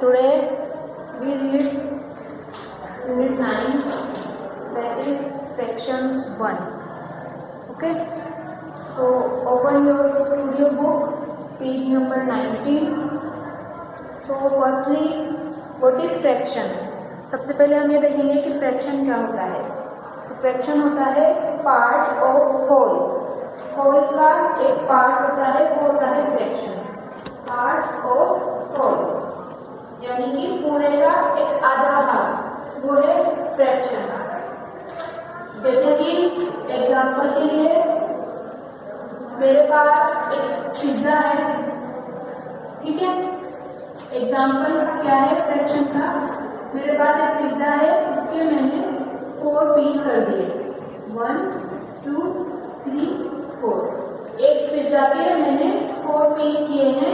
Today we read unit 9, that is fractions 1. Okay, so open your studio book, page number 19. So firstly, what is fraction? सबसे पहले हम ये देखेंगे कि fraction क्या होता है. फ्रैक्शन होता है पार्ट ऑफ होल. होल का एक पार्ट होता है, वो होता है फ्रैक्शन. पार्ट ऑफ होल यानी कि पूरे का एक आधा भाग, वो है फ्रैक्शन. जैसे कि एग्जांपल के लिए मेरे पास एक पिज्जा है, ठीक है. एग्जांपल क्या है फ्रैक्शन का? मेरे पास एक पिज्जा है, उसके मैंने 4 पीस कर दिए. 1 2 3 4. एक पिज्जा के मैंने 4 पीस किए हैं.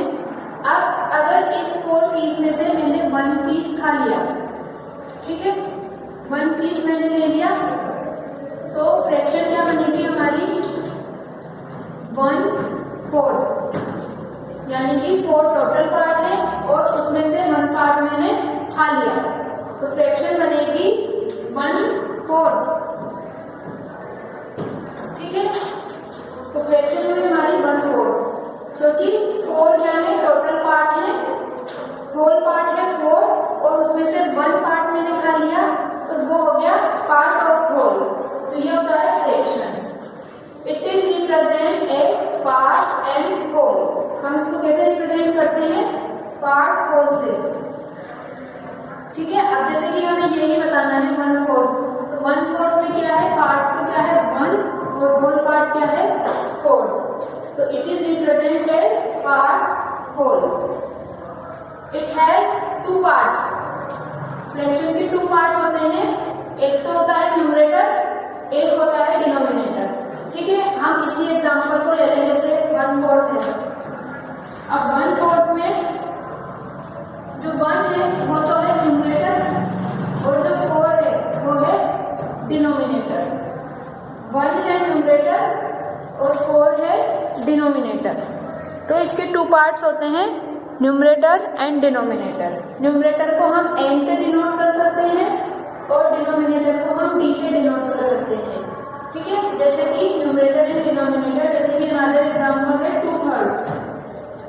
अब अगर इस 4 पीस में से मैंने 1 पीस खा लिया, ठीक है, 1 पीस मैंने ले लिया, तो फ्रैक्शन क्या बनेगी हमारी? 1/4, यानी कि 4 टोटल पार्ट है और उसमें से 1 पार्ट मैंने खा लिया, तो फ्रैक्शन बनेगी 1/4. ठीक है, तो फ्रैक्शन में हमारी 1/4, क्योंकि 4 यानी टोटल पार्ट है, होल पार्ट है 4 और उसमें से 1 पार्ट मैंने खा लिया, तो वो हो गया पार्ट ऑफ होल. तो ये होता है fraction. It is represent a part and whole. हम इसको कैसे रिप्रेजेंट करते हैं? पार्ट होल से. ठीक है, अब जैसे कि हमें यही बताना है 1/4, तो 1/4 में क्या है? पार्ट तो क्या है 1 और होल पार्ट क्या है 4. तो it is represent a part whole. It has 2 parts. Fraction के 2 पार्ट होते हैं. एक तो होता है न्यूमरेटर, एक होता है डिनोमिनेटर. ठीक है, हम इसी एग्जांपल को ले लें, जैसे 1/4 है. अब 1/4 में जो 1 है वो तो है न्यूमरेटर और जो 4 है वो है डिनोमिनेटर. 1 है न्यूमरेटर और 4 है डिनोमिनेटर. तो इसके 2 पार्ट्स होते हैं, न्यूमरेटर एंड डिनोमिनेटर. न्यूमरेटर को हम n से डिनोट कर सकते हैं और डिनोमिनेटर को हम d से डिनोट कर सकते हैं. ठीक है, जैसे कि न्यूमरेटर एंड डिनोमिनेटर, जैसे कि हमारे एग्जाम्पल है 2/3.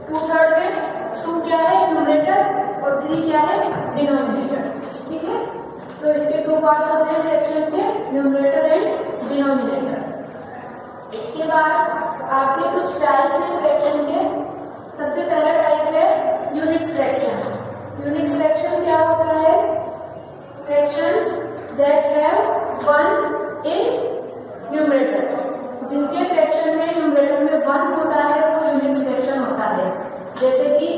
2/3 में 2 क्या है न्यूमरेटर और 3 क्या है डिनोमिनेटर. ठीक है, तो इसके 2 पार्ट्स होते हैं फ्रैक्शन के, न्यूमरेटर एंड डिनोमिनेटर. इसके बाद आपके कुछ टाइप है फ्रैक्शन के. सबसे पहला टाइप है यूनिट फ्रैक्शन. यूनिट फ्रैक्शन क्या होता है? Fractions that have 1 in numerator. जिनके फ्रैक्शन में न्यूमरेटर में 1 होता है वो यूनिट फ्रैक्शन होता है. जैसे कि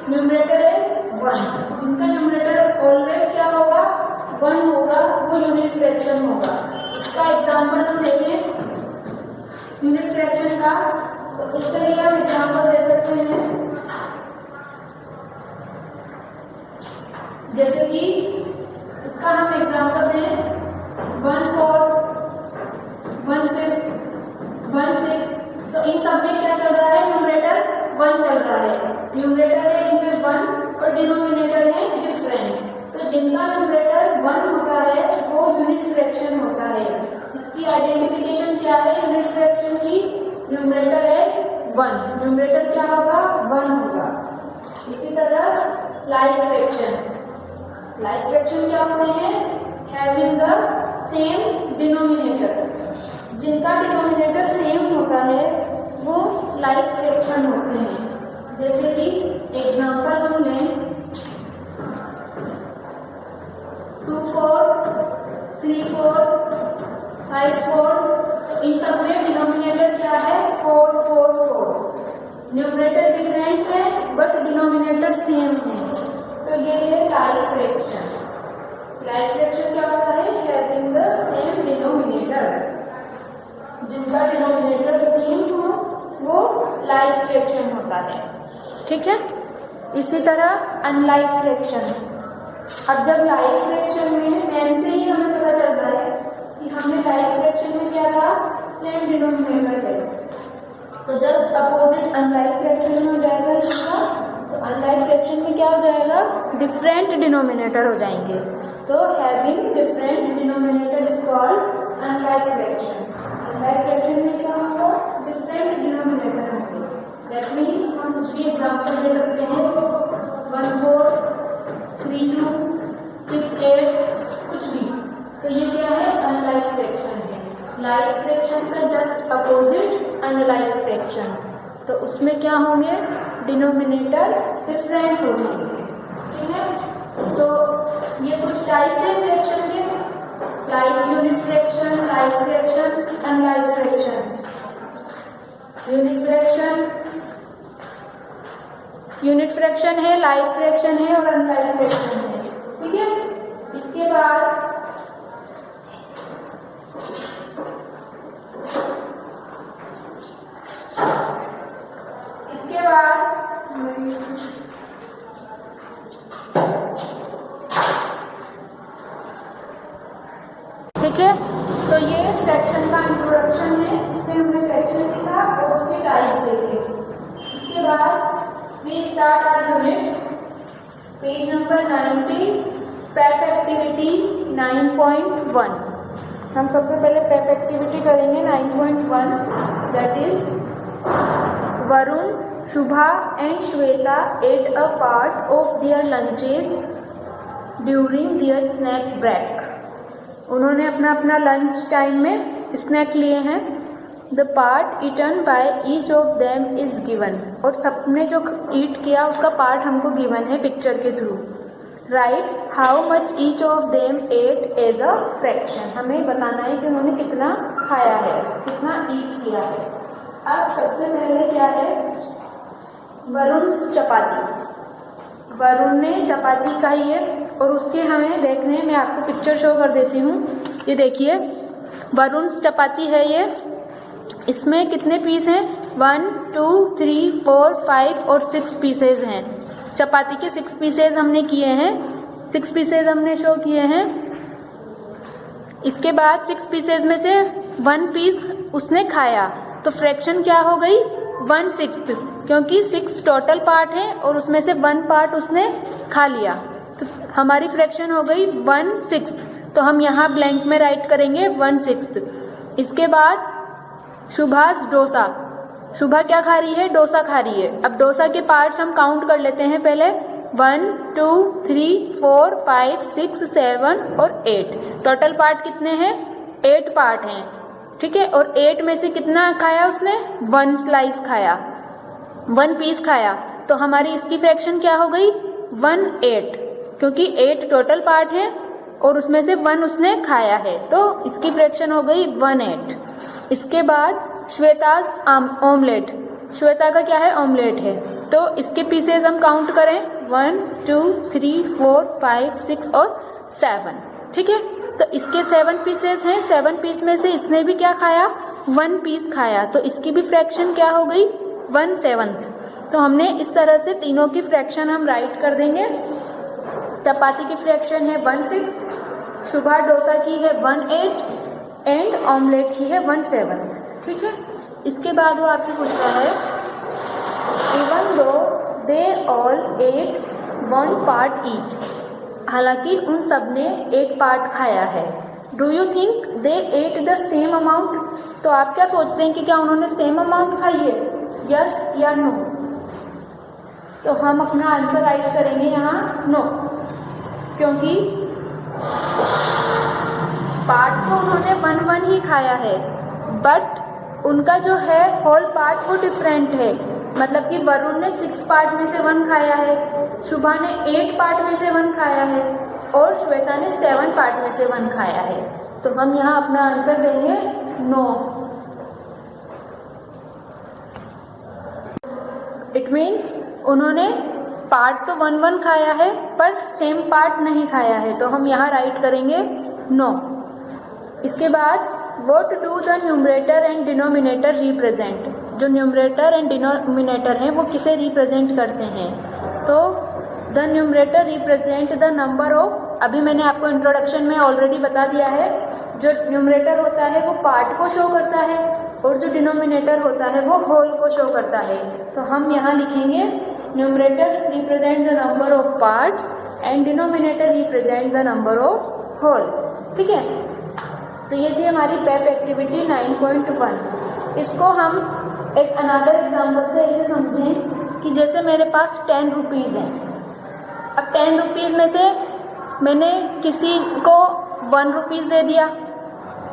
न्यूमरेटर है 1, जिनका न्यूमरेटर ऑलवेज क्या होगा 1 होगा, वो यूनिट फ्रैक्शन होगा. इसका एग्जांपल हम देखें यूनिट फ्रैक्शन का, तो इसके लिए हम एग्जांपल दे सकते हैं. जैसे कि इसका हम एग्जांपल दें 1/4, 1/5, 1/6. तो इन सब में क्या चल रहा है? न्यूमरेटर 1 चल रहा है. न्यूमरेटर है इनमें 1 और डिनोमिनेटर है डिफरेंट. तो जिनका न्यूमरेटर 1 होता है वो यूनिट फ्रैक्शन होता है. इसकी आइडेंटिफिकेशन क्या है यूनिट फ्रैक्शन की? न्यूमरेटर है 1, न्यूमरेटर क्या होगा 1 होगा. इसी तरह लाइक फ्रैक्शन. लाइक फ्रैक्शन क्या होते हैं? Having the same denominator. जिनका डिनोमिनेटर सेम होता है वो लाइक फ्रैक्शन होते हैं. जैसे कि एग्जांपल हम लें 2/4, 3/4, 5/4. इन सब में डिनोमिनेटर क्या है 4, 4, 4. न्यूमरेटर डिफरेंट है बट डिनोमिनेटर सेम है, तो ये है लाइक फ्रैक्शन. लाइक फ्रैक्शन क्या होता है? Having the same denominator. जिनका डिनोमिनेटर सेम हो वो लाइक फ्रैक्शन होता है. ठीक है, इसी तरह अनलाइक फ्रैक्शन. अब जब लाइक फ्रैक्शन में n से ही हमें पता चल रहा है कि हमने लाइक फ्रैक्शन में क्या था? सेम डिनोमिनेटर है, तो जस्ट अपोजिट अनलाइक फ्रैक्शन में हो जाएगा इसका. तो अनलाइक फ्रैक्शन में क्या हो जाएगा? डिफरेंट डिनोमिनेटर हो जाएंगे। तो having different denominator is called unlike fraction. Unlike fraction में क्या होगा, डिफरेंट डिनोमिनेटर होंगे। दैट मीन्स हम कुछ भी एग्जाम्पल दे सकते हैं 1/4, 3/2, 6/8 कुछ भी। तो ये क्या है, अनलाइक फ्रैक्शन है। लाइक फ्रैक्शन का जस्ट अपोजिट अनलाइक फ्रैक्शन। तो उसमें क्या होंगे, डिनोमिनेटर डिफरेंट होंगे। ठीक है, तो ये कुछ टाइप्स है फ्रैक्शन के, like unit fraction, like fraction, unlike fraction. Unit fraction है, लाइक फ्रैक्शन है और अनलाइक फ्रैक्शन है। ठीक है, इसके बाद ठीक है, तो ये फ्रैक्शन का इंट्रोडक्शन है। इसमें हमने फ्रैक्शन सीखा और उसके टाइप देखे। इसके बाद we start our unit, page number 90, पैप एक्टिविटी 9.1। हम सबसे पहले पैप एक्टिविटी करेंगे 9.1, that is Varun, Shubha and Shweta eat a part of their lunches during their snack break. उन्होंने अपना अपना लंच टाइम में स्नैक लिए हैं। The part eaten by each of them is given, और सबने जो ईट किया उसका पार्ट हमको गिवन है पिक्चर के through. Write how much each of them ate as a fraction, हमें बताना है कि उन्होंने कितना खाया है, कितना ईट किया है। अब सबसे पहले क्या है, वरुण चपाती, वरुण ने चपाती खाई है और उसके हमें देखने, मैं आपको पिक्चर शो कर देती हूँ। ये देखिए वरुण चपाती है ये, इसमें कितने पीस हैं, 1 2 3 4 5 और 6 पीसेज हैं। चपाती के 6 पीसेज हमने किए हैं, 6 पीसेज हमने शो किए हैं। इसके बाद 6 पीसेज में से 1 पीस उसने खाया, तो फ्रैक्शन क्या हो गई, 1/6, क्योंकि 6 टोटल पार्ट है और उसमें से 1 पार्ट उसने खा लिया, तो हमारी फ्रैक्शन हो गई 1/6। तो हम यहाँ ब्लैंक में राइट करेंगे 1/6। इसके बाद शुभास डोसा, शुभा क्या खा रही है, डोसा खा रही है। अब डोसा के पार्ट्स हम काउंट कर लेते हैं पहले, 1 2 3 4 5 6 7 और 8। टोटल पार्ट कितने हैं, 8 पार्ट हैं। ठीक है, और 8 में से कितना खाया उसने, 1 स्लाइस खाया, 1 पीस खाया। तो हमारी इसकी फ्रैक्शन क्या हो गई, 1/8, क्योंकि 8 टोटल पार्ट है और उसमें से 1 उसने खाया है, तो इसकी फ्रैक्शन हो गई 1/8। इसके बाद श्वेता ऑमलेट, श्वेता का क्या है, ऑमलेट है, तो इसके पीसेज हम काउंट करें 1 2 3 4 5 6 और 7। ठीक है, तो इसके 7 पीसेस हैं, 7 पीस में से इसने भी क्या खाया, 1 पीस खाया, तो इसकी भी फ्रैक्शन क्या हो गई, 1/7। तो हमने इस तरह से तीनों की फ्रैक्शन हम राइट कर देंगे। चपाती की फ्रैक्शन है 1/6, शुभा डोसा की है 1/8 एंड ऑमलेट की है 1/7। ठीक है, इसके बाद वो आपसे पूछ रहा है, even though they all at 1 part each, हालांकि उन सब ने 1 पार्ट खाया है। Do you think they at the same amount, तो आप क्या सोचते हैं कि क्या उन्होंने सेम अमाउंट खाई है, यस या नो। तो हम अपना आंसर राइट करेंगे यहाँ नो, क्योंकि पार्ट तो उन्होंने 1 ही खाया है, बट उनका जो है होल पार्ट वो डिफरेंट है। मतलब कि वरुण ने 6 पार्ट में से 1 खाया है, शुभा ने 8 पार्ट में से 1 खाया है और श्वेता ने 7 पार्ट में से 1 खाया है। तो हम यहाँ अपना आंसर देंगे नो। इट मीन्स उन्होंने पार्ट तो 1 खाया है पर सेम पार्ट नहीं खाया है, तो हम यहाँ राइट करेंगे नो। इसके बाद what do the numerator and denominator represent, जो न्यूमरेटर एंड डिनोमिनेटर हैं वो किसे रिप्रेजेंट करते हैं, तो the numerator represent the number of, अभी मैंने आपको इंट्रोडक्शन में ऑलरेडी बता दिया है, जो न्यूमरेटर होता है वो पार्ट को शो करता है और जो डिनोमिनेटर होता है वो होल को शो करता है। तो हम यहाँ लिखेंगे numerator represent the number of parts and denominator represent the number of whole. ठीक है, तो ये थी हमारी पेप एक्टिविटी 9.1। इसको हम एक अनदर एग्जाम्पल से ऐसे समझें कि जैसे मेरे पास 10 रुपीज़ है। अब 10 रुपीज़ में से मैंने किसी को 1 रुपीज़ दे दिया,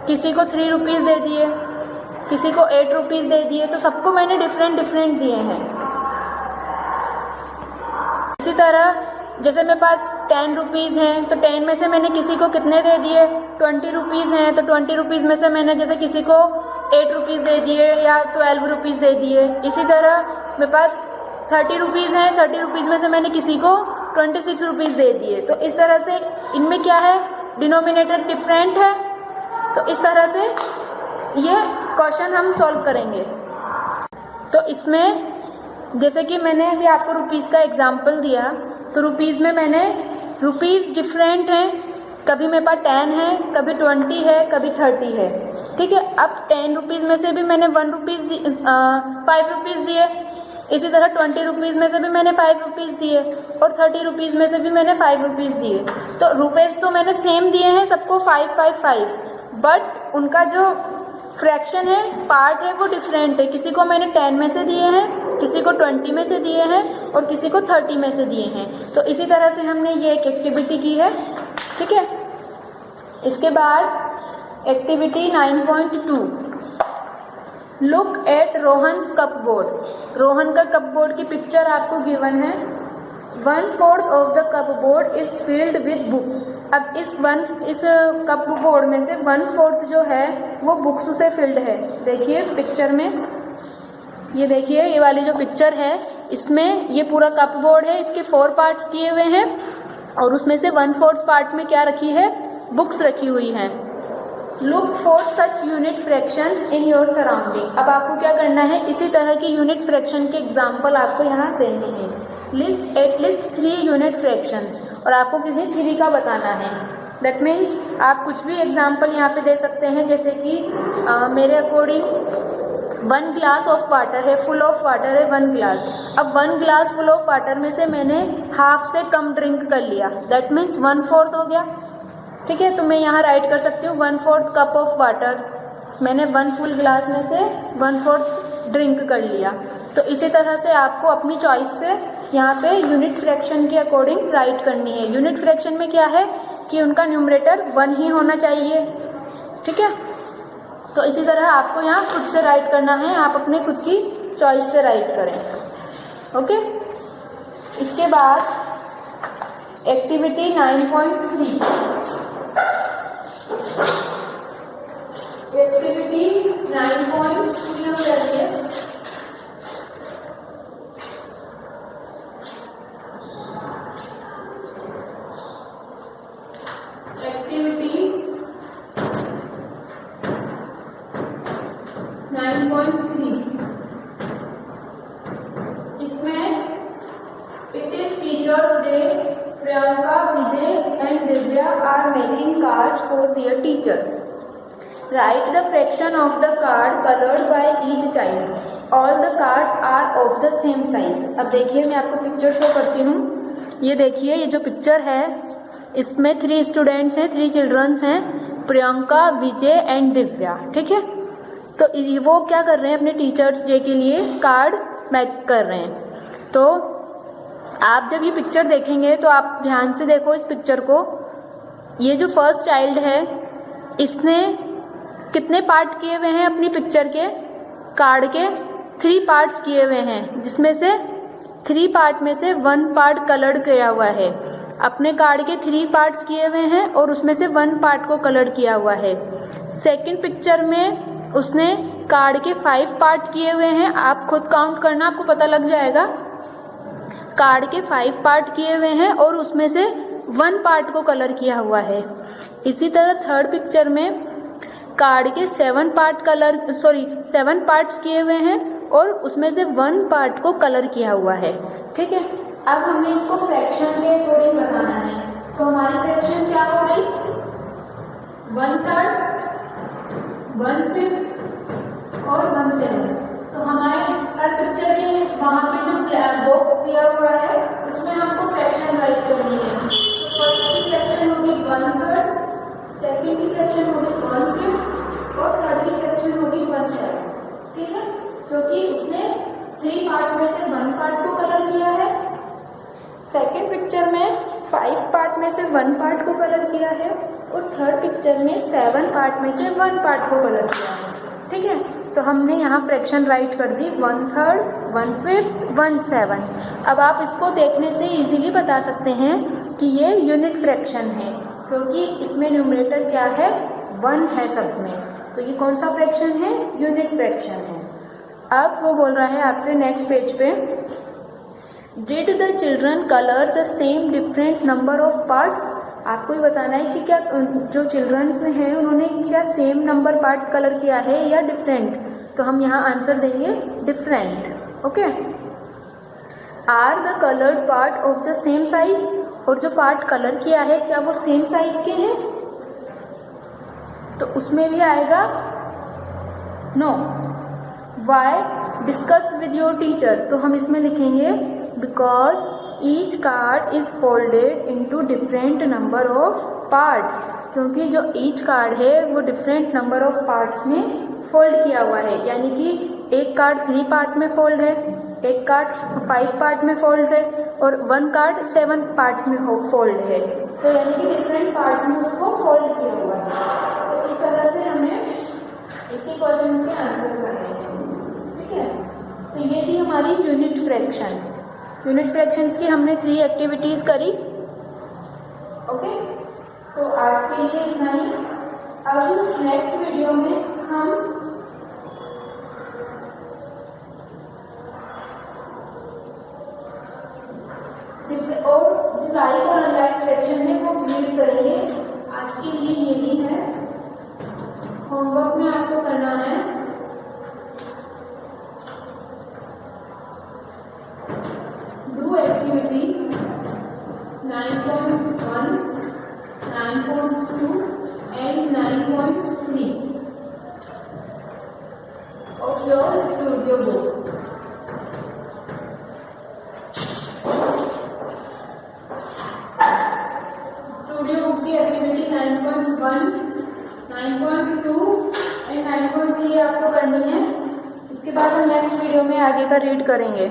किसी को 3 रुपीज़ दे दिए, किसी को 8 रुपीज़ दे दिए, तो सबको मैंने डिफरेंट डिफरेंट दिए हैं। इसी तरह जैसे मेरे पास 10 रुपीज़ हैं तो 10 में से मैंने किसी को कितने दे दिए, 20 रुपीज़ हैं तो 20 रुपीज़ में से मैंने जैसे किसी को 8 रुपीज़ दे दिए या 12 रुपीज़ दे दिए। इसी तरह मेरे पास 30 रुपीज़ हैं, 30 रुपीज़ में से मैंने किसी को 26 रुपीज़ दे दिए। तो इस तरह से इनमें क्या है, डिनोमिनेटर डिफरेंट है। तो इस तरह से ये क्वेश्चन हम सॉल्व करेंगे। तो इसमें जैसे कि मैंने अभी आपको रुपीज़ का एग्जाम्पल दिया, तो रुपीज़ में मैंने रुपीज़ डिफरेंट हैं, कभी मेरे पास 10 है, कभी 20 है, कभी 30 है। ठीक है, अब 10 रुपीज़ में से भी मैंने 5 रुपीज़ दिए, इसी तरह 20 रुपीज़ में से भी मैंने 5 रुपीज़ दिए और 30 रुपीज़ में से भी मैंने 5 रुपीज़ दिए। तो रुपीज़ तो मैंने सेम दिए हैं सबको 5, 5, 5, बट उनका जो फ्रैक्शन है, पार्ट है, वो डिफरेंट है। किसी को मैंने 10 में से दिए हैं, किसी को 20 में से दिए हैं और किसी को 30 में से दिए हैं। तो इसी तरह से हमने ये एक एक्टिविटी की है। ठीक है, इसके बाद activity 9.2, look at Rohan's cupboard. Rohan का कपबोर्ड की पिक्चर आपको गिवन है। 1/4 of the cupboard is filled with books. अब इस कपबोर्ड में से 1/4 जो है वो बुक्स से फिल्ड है। देखिए पिक्चर में, ये देखिए ये वाली जो पिक्चर है, इसमें ये पूरा कपबोर्ड है, इसके 4 पार्ट्स किए हुए हैं और उसमें से 1/4 पार्ट में क्या रखी है, बुक्स रखी हुई हैं। Look for such unit fractions in your surrounding. अब आपको क्या करना है, इसी तरह की यूनिट फ्रैक्शन के एग्जाम्पल आपको यहाँ देने हैं। लिस्ट एटलीस्ट 3 यूनिट फ्रैक्शंस, और आपको किसी 3 का बताना है। दैट मीन्स आप कुछ भी एग्जाम्पल यहाँ पे दे सकते हैं, जैसे कि मेरे अकॉर्डिंग 1 ग्लास ऑफ वाटर है, फुल ऑफ वाटर है 1 ग्लास। अब 1 ग्लास फुल ऑफ वाटर में से मैंने हाफ से कम ड्रिंक कर लिया, दैट मीन्स 1/4 हो गया। ठीक है, तो मैं यहाँ राइट कर सकती हूँ 1/4 कप ऑफ वाटर, मैंने 1 फुल ग्लास में से 1/4 ड्रिंक कर लिया। तो इसी तरह से आपको अपनी चॉइस से यहाँ पे यूनिट फ्रैक्शन के अकॉर्डिंग राइट करनी है। यूनिट फ्रैक्शन में क्या है कि उनका न्यूमरेटर 1 ही होना चाहिए। ठीक है, तो इसी तरह आपको यहाँ खुद से राइट करना है, आप अपने खुद की चॉइस से राइट करें। ओके, इसके बाद एक्टिविटी 9.3, एक्टिविटी 9.3 करिए। एक्टिविटी 9.3, इसमें it is teachers day, Priyanka, Vijay and Divya are making cards for their teacher. Write the fraction of the card coloured by each child. All the cards are of the same size. अब देखिए मैं आपको picture show करती हूँ। ये देखिए, ये जो पिक्चर है इसमें 3 स्टूडेंट्स हैं, 3 चिल्ड्रंस हैं, प्रियंका, विजय एंड दिव्या। ठीक है, तो वो क्या कर रहे हैं, अपने टीचर्स डे के लिए कार्ड मेक कर रहे हैं। तो आप जब ये पिक्चर देखेंगे तो आप ध्यान से देखो इस पिक्चर को। ये जो फर्स्ट चाइल्ड है, इसने कितने पार्ट किए हुए हैं अपनी पिक्चर के, कार्ड के 3 पार्ट्स किए हुए हैं, जिसमें से 3 पार्ट में से 1 पार्ट कलर्ड किया हुआ है। अपने कार्ड के 3 पार्ट्स किए हुए हैं और उसमें से 1 पार्ट को कलर्ड किया हुआ है। सेकंड पिक्चर में उसने कार्ड के 5 पार्ट किए हुए हैं। आप खुद काउंट करना, आपको पता लग जाएगा। कार्ड के 5 पार्ट किए हुए हैं और उसमें से 1 पार्ट को कलर किया हुआ है। इसी तरह थर्ड पिक्चर में कार्ड के 7 पार्ट्स किए हुए हैं और उसमें से 1 पार्ट को कलर किया हुआ है। ठीक है, अब हमें इसको फ्रैक्शन के अकॉर्डिंग बनाना है। तो हमारी फ्रैक्शन क्या हो गई, 1/3, 1/5 और 1/7। तो हमारे हर पिक्चर के वहां पे जो बॉक्स दिया हुआ पिक्चर में 5 पार्ट में से 1 पार्ट को कलर किया है और थर्ड पिक्चर में 7 पार्ट में से 1 पार्ट को कलर किया है। ठीक है, तो हमने यहाँ फ्रैक्शन राइट कर दी 1/3, 1/5, 1/7। अब आप इसको देखने से इजीली बता सकते हैं कि ये यूनिट फ्रैक्शन है, क्योंकि इसमें न्यूमरेटर क्या है, 1 है सब में, तो ये कौन सा फ्रैक्शन है, यूनिट फ्रैक्शन है। अब वो बोल रहा है आपसे नेक्स्ट पेज पे, did the children colour the same different number of parts. आपको ये बताना है कि क्या जो चिल्ड्रंस में है उन्होंने क्या सेम नंबर पार्ट कलर किया है या डिफरेंट। तो हम यहाँ आंसर देंगे different. Okay, are the coloured part of the same size, और जो पार्ट कलर किया है क्या वो सेम साइज के हैं, तो उसमें भी आएगा no. Why, discuss with your teacher, तो हम इसमें लिखेंगे because each card is folded into different number of parts, क्योंकि जो ईच कार्ड है वो डिफरेंट नंबर ऑफ पार्ट्स में फोल्ड किया हुआ है, यानी कि एक कार्ड 3 पार्ट में फोल्ड है, एक कार्ड 5 पार्ट में फोल्ड है और 1 कार्ड 7 पार्ट्स में फोल्ड है, तो यानी कि डिफरेंट पार्ट में उसको फोल्ड किया हुआ है। तो इस तरह से हमें इसी क्वेश्चन के आंसर करने हैं। ठीक है, तो ये थी हमारी यूनिट फ्रैक्शन। यूनिट फ्रैक्शंस की हमने 3 एक्टिविटीज करी। ओके, तो आज के लिए इतना ही। अब नेक्स्ट वीडियो में हम और लाइक और अनलाइक फ्रैक्शन है वो क्रिएट करेंगे। आज के लिए यही है। होमवर्क में आपको करना है do activity 9.1, 9.2 and 9.3 of your studio book. Studio book की एक्टिविटी 9.1, 9.2 एंड 9.3 आपको करनी है। इसके बाद हम नेक्स्ट वीडियो में आगे का रीड करेंगे।